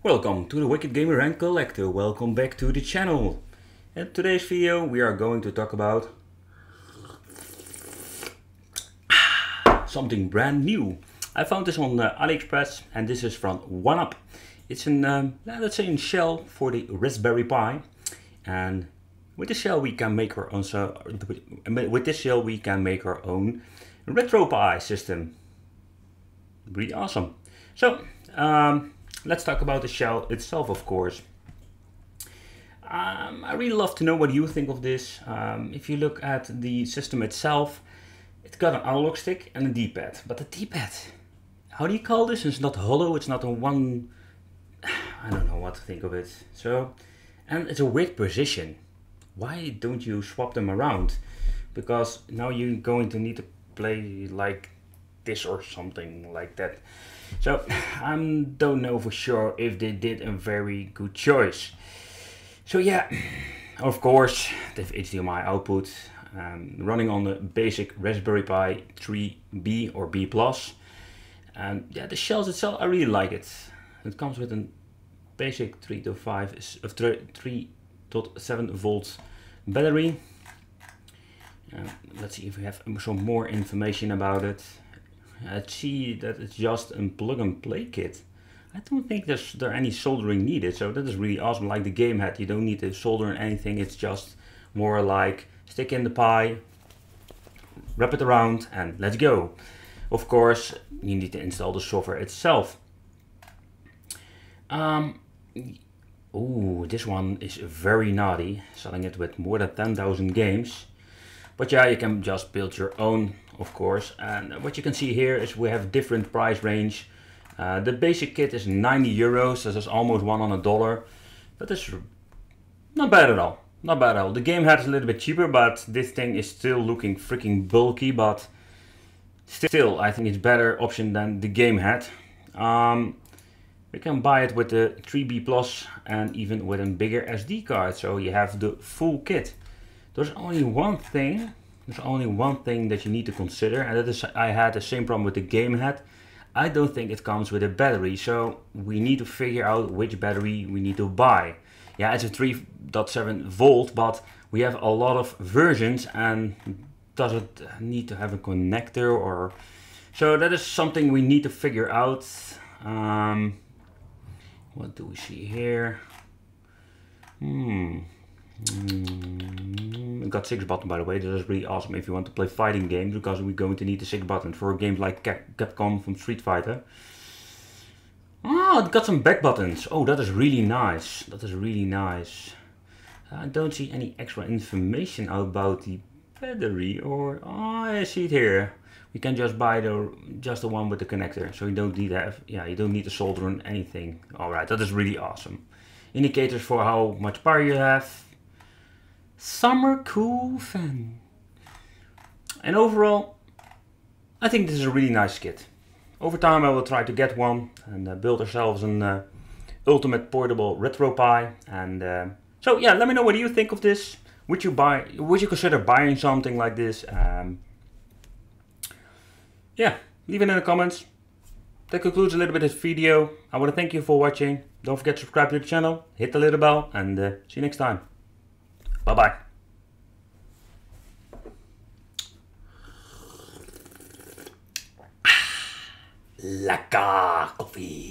Welcome to the Wicked Gamer and Collector. Welcome back to the channel. In today's video we are going to talk about something brand new. I found this on AliExpress and this is from OneUp. It's an let's say a shell for the Raspberry Pi, and with this shell we can make our own RetroPie system. Really awesome. So let's talk about the shell itself, of course. I really love to know what you think of this. If you look at the system itself, it's got an analog stick and a D-pad. But the D-pad, how do you call this? It's not hollow, it's not a one... I don't know what to think of it. So, and it's a weird position. Why don't you swap them around? Because now you're going to need to play like this or something like that. So I don't know for sure if they did a very good choice. So yeah, of course they have HDMI output, running on the basic Raspberry Pi 3B or B+. And yeah, the shells itself, I really like it. It comes with a basic 3.7 volt battery. Let's see if we have some more information about it. I see that it's just a plug and play kit. I don't think there's any soldering needed, so that is really awesome. Like the GameHead, you don't need to solder anything. It's just more like stick in the Pi, wrap it around, and let's go. Of course, you need to install the software itself. Oh, this one is very naughty, selling it with more than 10,000 games. But yeah, you can just build your own, of course. And what you can see here is we have different price range. The basic kit is 90 euros, so that's almost $100. That is not bad at all. Not bad at all. The GameHead is a little bit cheaper, but this thing is still looking freaking bulky. But still, I think it's better option than the GameHead. You can buy it with the 3B Plus and even with a bigger SD card, so you have the full kit. There's only one thing that you need to consider, and that is I had the same problem with the GameHead. I don't think it comes with a battery, so we need to figure out which battery we need to buy. Yeah, it's a 3.7 volt, but we have a lot of versions, and does it need to have a connector or... So that is something we need to figure out. What do we see here? It got 6 buttons, by the way. This is really awesome if you want to play fighting games, because we're going to need the 6 buttons for games like Capcom from Street Fighter. Oh, it got some back buttons. Oh, that is really nice. That is really nice. I don't see any extra information about the battery, or... Oh, I see it here. We can just buy the one with the connector, so you don't need you don't need to solder on anything. All right, that is really awesome. Indicators for how much power you have. Summer cool fan. And overall, I think this is a really nice kit. Over time I will try to get one and build ourselves an ultimate portable RetroPie. And so yeah, let me know what do you think of this. Would you consider buying something like this? Yeah, leave it in the comments. That concludes a little bit of this video. I want to thank you for watching. Don't forget to subscribe to the channel, hit the little bell, and see you next time. Bye bye. Lekker coffee.